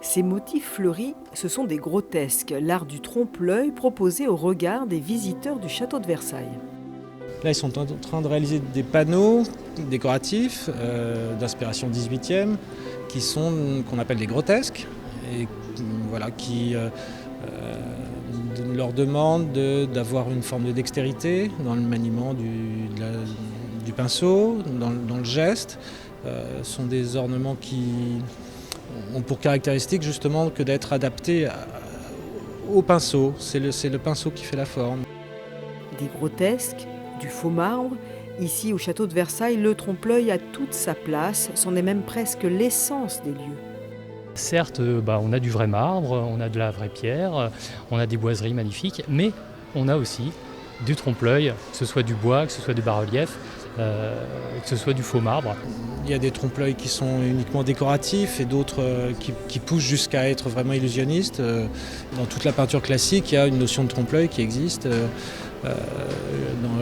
Ces motifs fleuris, ce sont des grotesques, l'art du trompe-l'œil proposé au regard des visiteurs du château de Versailles. Là, ils sont en train de réaliser des panneaux décoratifs d'inspiration 18e qu'on appelle des grotesques et voilà, qui leur demandent d'avoir une forme de dextérité dans le maniement du pinceau, dans le geste. Ce sont des ornements qui ont pour caractéristique justement que d'être adaptés au pinceau. C'est le pinceau qui fait la forme. Des grotesques, du faux marbre. Ici, au château de Versailles, le trompe-l'œil a toute sa place, c'en est même presque l'essence des lieux. Certes, on a du vrai marbre, on a de la vraie pierre, on a des boiseries magnifiques, mais on a aussi du trompe-l'œil, que ce soit du bois, que ce soit du bas-relief, que ce soit du faux marbre. Il y a des trompe-l'œil qui sont uniquement décoratifs et d'autres qui poussent jusqu'à être vraiment illusionnistes. Dans toute la peinture classique, il y a une notion de trompe-l'œil qui existe.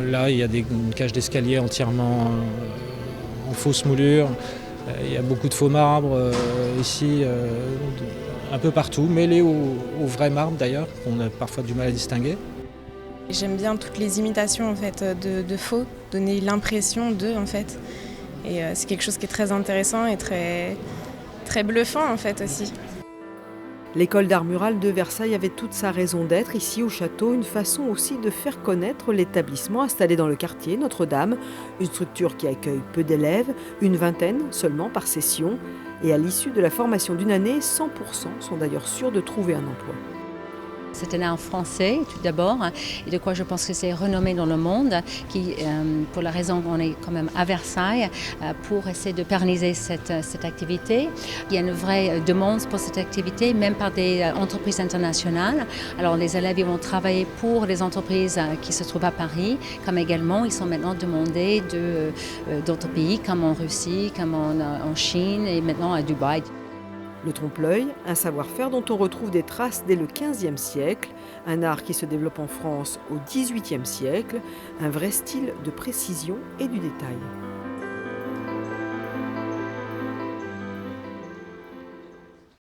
Là, il y a une cage d'escalier entièrement en fausse moulure. Il y a beaucoup de faux marbre ici, un peu partout, mêlés au vrai marbre d'ailleurs, qu'on a parfois du mal à distinguer. J'aime bien toutes les imitations en fait, de faux, donner l'impression d'eux en fait. Et c'est quelque chose qui est très intéressant et très, très bluffant en fait aussi. L'école d'art mural de Versailles avait toute sa raison d'être ici au château, une façon aussi de faire connaître l'établissement installé dans le quartier Notre-Dame, une structure qui accueille peu d'élèves, une vingtaine seulement par session. Et à l'issue de la formation d'une année, 100% sont d'ailleurs sûrs de trouver un emploi. C'est un art français tout d'abord et de quoi je pense que c'est renommé dans le monde, pour la raison qu'on est quand même à Versailles, pour essayer de pérenniser cette activité. Il y a une vraie demande pour cette activité, même par des entreprises internationales. Alors les élèves ils vont travailler pour des entreprises qui se trouvent à Paris, comme également ils sont maintenant demandés d'autres pays comme en Russie, comme en Chine et maintenant à Dubaï. Le trompe-l'œil, un savoir-faire dont on retrouve des traces dès le XVe siècle, un art qui se développe en France au XVIIIe siècle, un vrai style de précision et du détail.